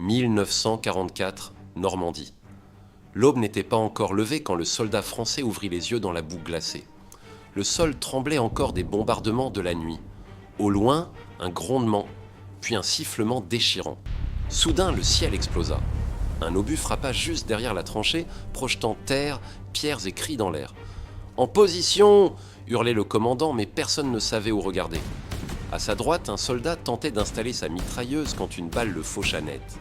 1944, Normandie. L'aube n'était pas encore levée quand le soldat français ouvrit les yeux dans la boue glacée. Le sol tremblait encore des bombardements de la nuit. Au loin, un grondement, puis un sifflement déchirant. Soudain, le ciel explosa. Un obus frappa juste derrière la tranchée, projetant terre, pierres et cris dans l'air. « En position !» hurlait le commandant, mais personne ne savait où regarder. À sa droite, un soldat tentait d'installer sa mitrailleuse quand une balle le faucha net.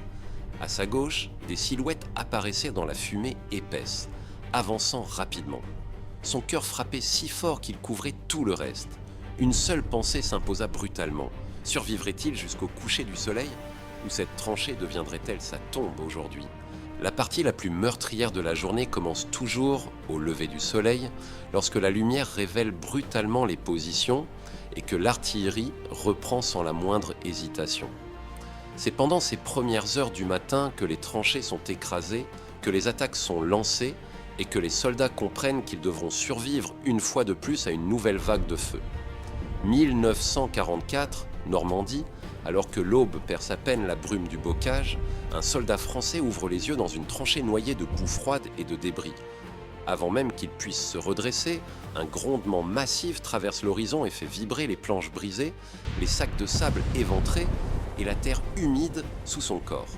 À sa gauche, des silhouettes apparaissaient dans la fumée épaisse, avançant rapidement. Son cœur frappait si fort qu'il couvrait tout le reste. Une seule pensée s'imposa brutalement. Survivrait-il jusqu'au coucher du soleil ? Ou cette tranchée deviendrait-elle sa tombe aujourd'hui ? La partie la plus meurtrière de la journée commence toujours au lever du soleil, lorsque la lumière révèle brutalement les positions et que l'artillerie reprend sans la moindre hésitation. C'est pendant ces premières heures du matin que les tranchées sont écrasées, que les attaques sont lancées et que les soldats comprennent qu'ils devront survivre une fois de plus à une nouvelle vague de feu. 1944, Normandie, alors que l'aube perce à peine la brume du bocage, un soldat français ouvre les yeux dans une tranchée noyée de boue froide et de débris. Avant même qu'il puisse se redresser, un grondement massif traverse l'horizon et fait vibrer les planches brisées, les sacs de sable éventrés et la terre humide sous son corps.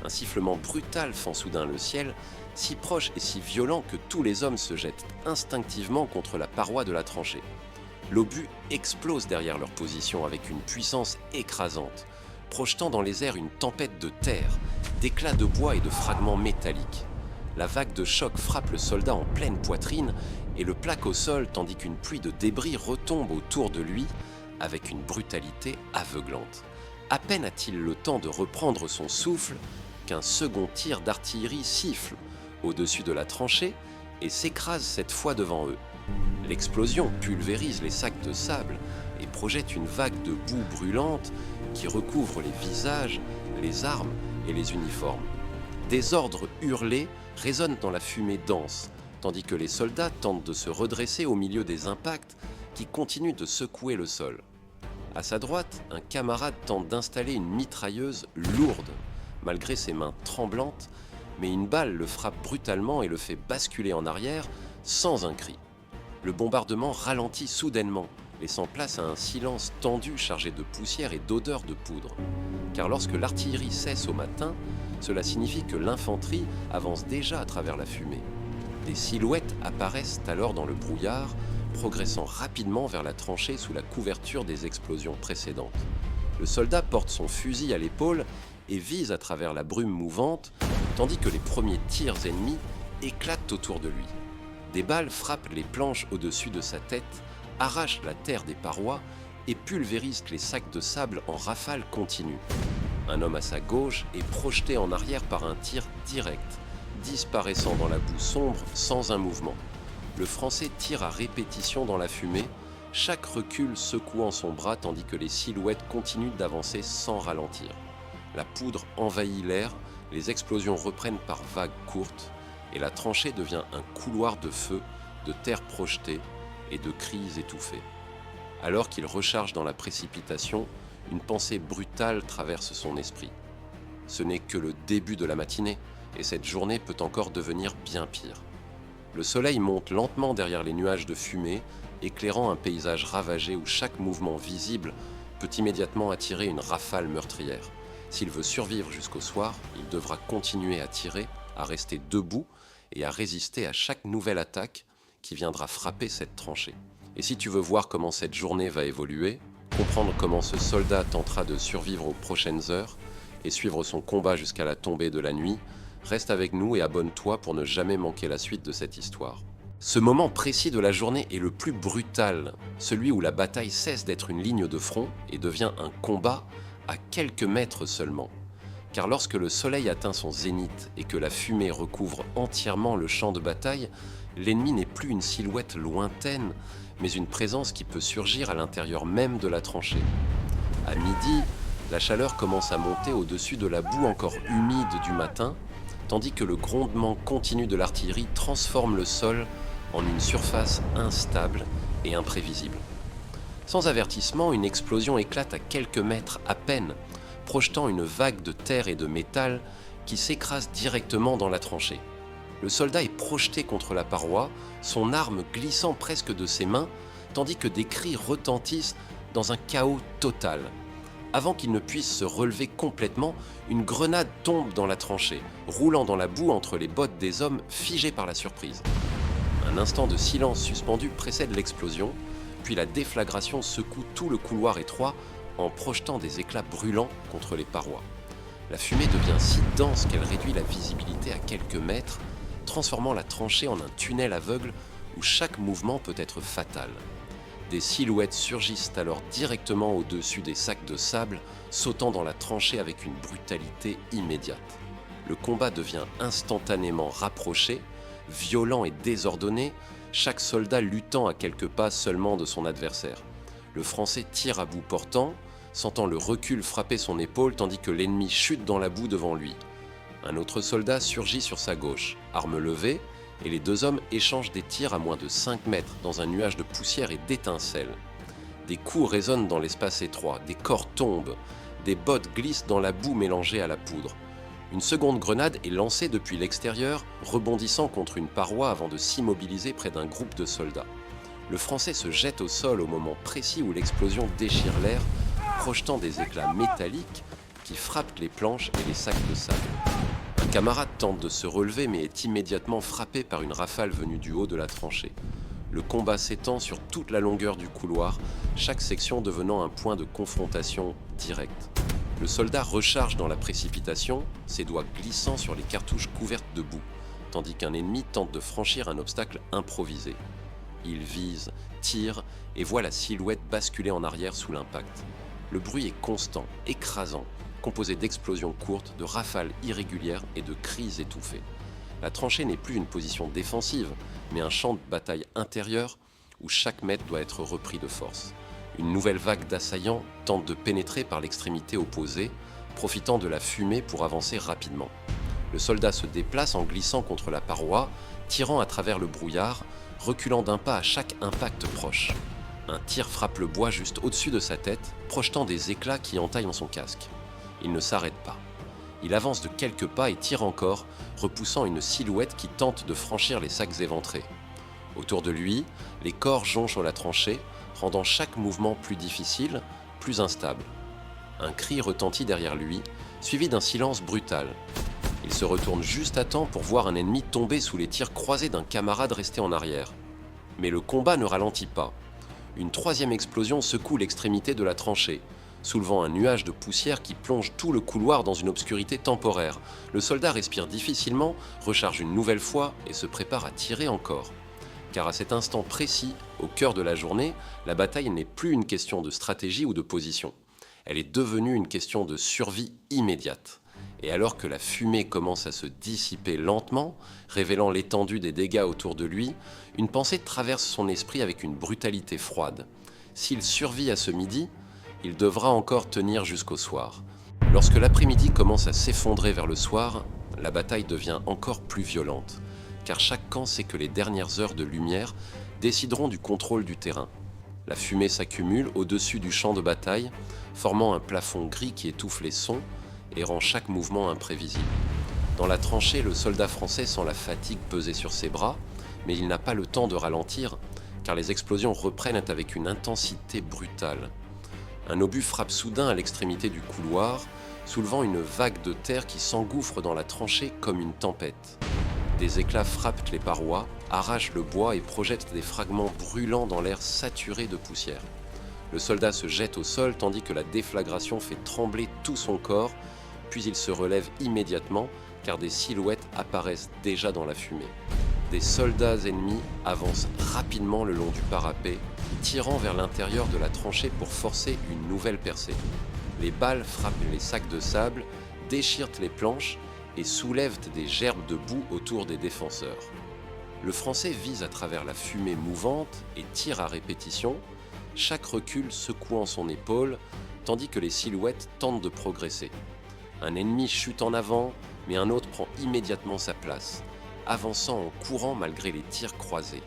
Un sifflement brutal fend soudain le ciel, si proche et si violent que tous les hommes se jettent instinctivement contre la paroi de la tranchée. L'obus explose derrière leur position avec une puissance écrasante, projetant dans les airs une tempête de terre, d'éclats de bois et de fragments métalliques. La vague de choc frappe le soldat en pleine poitrine et le plaque au sol tandis qu'une pluie de débris retombe autour de lui avec une brutalité aveuglante. À peine a-t-il le temps de reprendre son souffle qu'un second tir d'artillerie siffle au-dessus de la tranchée et s'écrase cette fois devant eux. L'explosion pulvérise les sacs de sable et projette une vague de boue brûlante qui recouvre les visages, les armes et les uniformes. Des ordres hurlés résonnent dans la fumée dense, tandis que les soldats tentent de se redresser au milieu des impacts qui continuent de secouer le sol. À sa droite, un camarade tente d'installer une mitrailleuse lourde, malgré ses mains tremblantes, mais une balle le frappe brutalement et le fait basculer en arrière sans un cri. Le bombardement ralentit soudainement, laissant place à un silence tendu chargé de poussière et d'odeur de poudre. Car lorsque l'artillerie cesse au matin, cela signifie que l'infanterie avance déjà à travers la fumée. Des silhouettes apparaissent alors dans le brouillard, progressant rapidement vers la tranchée sous la couverture des explosions précédentes. Le soldat porte son fusil à l'épaule et vise à travers la brume mouvante, tandis que les premiers tirs ennemis éclatent autour de lui. Des balles frappent les planches au-dessus de sa tête, arrachent la terre des parois et pulvérisent les sacs de sable en rafales continues. Un homme à sa gauche est projeté en arrière par un tir direct, disparaissant dans la boue sombre sans un mouvement. Le Français tire à répétition dans la fumée, chaque recul secouant son bras tandis que les silhouettes continuent d'avancer sans ralentir. La poudre envahit l'air, les explosions reprennent par vagues courtes, et la tranchée devient un couloir de feu, de terre projetée et de cris étouffés. Alors qu'il recharge dans la précipitation, une pensée brutale traverse son esprit. Ce n'est que le début de la matinée, et cette journée peut encore devenir bien pire. Le soleil monte lentement derrière les nuages de fumée, éclairant un paysage ravagé où chaque mouvement visible peut immédiatement attirer une rafale meurtrière. S'il veut survivre jusqu'au soir, il devra continuer à tirer, à rester debout et à résister à chaque nouvelle attaque qui viendra frapper cette tranchée. Et si tu veux voir comment cette journée va évoluer, comprendre comment ce soldat tentera de survivre aux prochaines heures et suivre son combat jusqu'à la tombée de la nuit, reste avec nous et abonne-toi pour ne jamais manquer la suite de cette histoire. Ce moment précis de la journée est le plus brutal, celui où la bataille cesse d'être une ligne de front et devient un combat à quelques mètres seulement. Car lorsque le soleil atteint son zénith et que la fumée recouvre entièrement le champ de bataille, l'ennemi n'est plus une silhouette lointaine, mais une présence qui peut surgir à l'intérieur même de la tranchée. À midi, la chaleur commence à monter au-dessus de la boue encore humide du matin, tandis que le grondement continu de l'artillerie transforme le sol en une surface instable et imprévisible. Sans avertissement, une explosion éclate à quelques mètres à peine, projetant une vague de terre et de métal qui s'écrase directement dans la tranchée. Le soldat est projeté contre la paroi, son arme glissant presque de ses mains, tandis que des cris retentissent dans un chaos total. Avant qu'il ne puisse se relever complètement, une grenade tombe dans la tranchée, roulant dans la boue entre les bottes des hommes figés par la surprise. Un instant de silence suspendu précède l'explosion, puis la déflagration secoue tout le couloir étroit en projetant des éclats brûlants contre les parois. La fumée devient si dense qu'elle réduit la visibilité à quelques mètres, transformant la tranchée en un tunnel aveugle où chaque mouvement peut être fatal. Des silhouettes surgissent alors directement au-dessus des sacs de sable, sautant dans la tranchée avec une brutalité immédiate. Le combat devient instantanément rapproché, violent et désordonné, chaque soldat luttant à quelques pas seulement de son adversaire. Le Français tire à bout portant, sentant le recul frapper son épaule tandis que l'ennemi chute dans la boue devant lui. Un autre soldat surgit sur sa gauche, arme levée, et les deux hommes échangent des tirs à moins de 5 mètres dans un nuage de poussière et d'étincelles. Des coups résonnent dans l'espace étroit, des corps tombent, des bottes glissent dans la boue mélangée à la poudre. Une seconde grenade est lancée depuis l'extérieur, rebondissant contre une paroi avant de s'immobiliser près d'un groupe de soldats. Le Français se jette au sol au moment précis où l'explosion déchire l'air, projetant des éclats métalliques qui frappent les planches et les sacs de sable. Un camarade tente de se relever mais est immédiatement frappé par une rafale venue du haut de la tranchée. Le combat s'étend sur toute la longueur du couloir, chaque section devenant un point de confrontation direct. Le soldat recharge dans la précipitation, ses doigts glissant sur les cartouches couvertes de boue, tandis qu'un ennemi tente de franchir un obstacle improvisé. Il vise, tire et voit la silhouette basculer en arrière sous l'impact. Le bruit est constant, écrasant, composé d'explosions courtes, de rafales irrégulières et de cris étouffés. La tranchée n'est plus une position défensive, mais un champ de bataille intérieur où chaque mètre doit être repris de force. Une nouvelle vague d'assaillants tente de pénétrer par l'extrémité opposée, profitant de la fumée pour avancer rapidement. Le soldat se déplace en glissant contre la paroi, tirant à travers le brouillard, reculant d'un pas à chaque impact proche. Un tir frappe le bois juste au-dessus de sa tête, projetant des éclats qui entaillent son casque. Il ne s'arrête pas. Il avance de quelques pas et tire encore, repoussant une silhouette qui tente de franchir les sacs éventrés. Autour de lui, les corps jonchent la tranchée, rendant chaque mouvement plus difficile, plus instable. Un cri retentit derrière lui, suivi d'un silence brutal. Il se retourne juste à temps pour voir un ennemi tomber sous les tirs croisés d'un camarade resté en arrière. Mais le combat ne ralentit pas. Une troisième explosion secoue l'extrémité de la tranchée, soulevant un nuage de poussière qui plonge tout le couloir dans une obscurité temporaire. Le soldat respire difficilement, recharge une nouvelle fois et se prépare à tirer encore. Car à cet instant précis, au cœur de la journée, la bataille n'est plus une question de stratégie ou de position. Elle est devenue une question de survie immédiate. Et alors que la fumée commence à se dissiper lentement, révélant l'étendue des dégâts autour de lui, une pensée traverse son esprit avec une brutalité froide. S'il survit à ce midi, il devra encore tenir jusqu'au soir. Lorsque l'après-midi commence à s'effondrer vers le soir, la bataille devient encore plus violente, car chaque camp sait que les dernières heures de lumière décideront du contrôle du terrain. La fumée s'accumule au-dessus du champ de bataille, formant un plafond gris qui étouffe les sons et rend chaque mouvement imprévisible. Dans la tranchée, le soldat français sent la fatigue peser sur ses bras, mais il n'a pas le temps de ralentir, car les explosions reprennent avec une intensité brutale. Un obus frappe soudain à l'extrémité du couloir, soulevant une vague de terre qui s'engouffre dans la tranchée comme une tempête. Des éclats frappent les parois, arrachent le bois et projettent des fragments brûlants dans l'air saturé de poussière. Le soldat se jette au sol tandis que la déflagration fait trembler tout son corps, puis il se relève immédiatement car des silhouettes apparaissent déjà dans la fumée. Des soldats ennemis avancent rapidement le long du parapet, tirant vers l'intérieur de la tranchée pour forcer une nouvelle percée. Les balles frappent les sacs de sable, déchirent les planches et soulèvent des gerbes de boue autour des défenseurs. Le Français vise à travers la fumée mouvante et tire à répétition, chaque recul secouant son épaule, tandis que les silhouettes tentent de progresser. Un ennemi chute en avant, mais un autre prend immédiatement sa place, avançant en courant malgré les tirs croisés.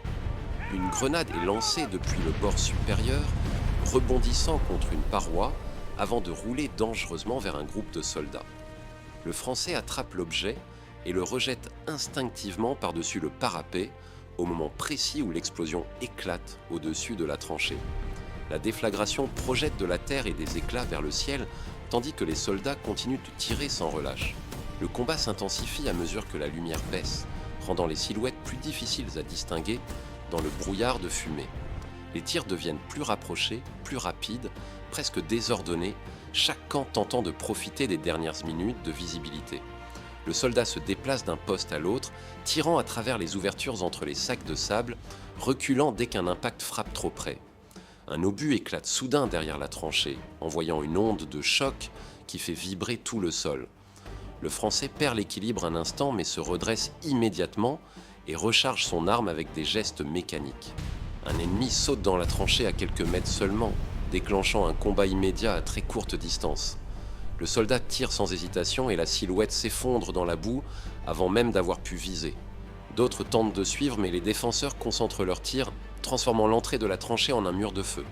Une grenade est lancée depuis le bord supérieur, rebondissant contre une paroi, avant de rouler dangereusement vers un groupe de soldats. Le Français attrape l'objet et le rejette instinctivement par-dessus le parapet au moment précis où l'explosion éclate au-dessus de la tranchée. La déflagration projette de la terre et des éclats vers le ciel, tandis que les soldats continuent de tirer sans relâche. Le combat s'intensifie à mesure que la lumière baisse, rendant les silhouettes plus difficiles à distinguer dans le brouillard de fumée. Les tirs deviennent plus rapprochés, plus rapides, presque désordonnés, chaque camp tentant de profiter des dernières minutes de visibilité. Le soldat se déplace d'un poste à l'autre, tirant à travers les ouvertures entre les sacs de sable, reculant dès qu'un impact frappe trop près. Un obus éclate soudain derrière la tranchée, envoyant une onde de choc qui fait vibrer tout le sol. Le Français perd l'équilibre un instant mais se redresse immédiatement et recharge son arme avec des gestes mécaniques. Un ennemi saute dans la tranchée à quelques mètres seulement, déclenchant un combat immédiat à très courte distance. Le soldat tire sans hésitation et la silhouette s'effondre dans la boue avant même d'avoir pu viser. D'autres tentent de suivre mais les défenseurs concentrent leurs tirs, transformant l'entrée de la tranchée en un mur de feu.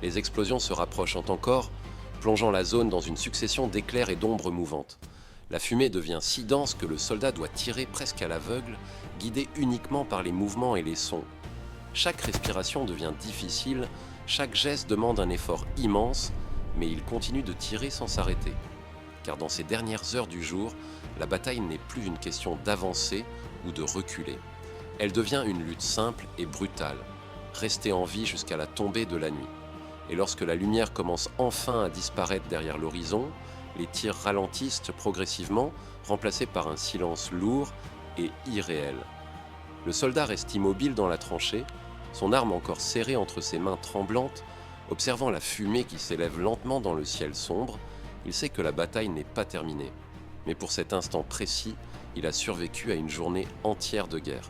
Les explosions se rapprochent encore, plongeant la zone dans une succession d'éclairs et d'ombres mouvantes. La fumée devient si dense que le soldat doit tirer presque à l'aveugle, guidé uniquement par les mouvements et les sons. Chaque respiration devient difficile, chaque geste demande un effort immense, mais il continue de tirer sans s'arrêter. Car dans ces dernières heures du jour, la bataille n'est plus une question d'avancer ou de reculer. Elle devient une lutte simple et brutale, rester en vie jusqu'à la tombée de la nuit. Et lorsque la lumière commence enfin à disparaître derrière l'horizon, les tirs ralentissent progressivement, remplacés par un silence lourd et irréel. Le soldat reste immobile dans la tranchée, son arme encore serrée entre ses mains tremblantes, observant la fumée qui s'élève lentement dans le ciel sombre. Il sait que la bataille n'est pas terminée. Mais pour cet instant précis, il a survécu à une journée entière de guerre.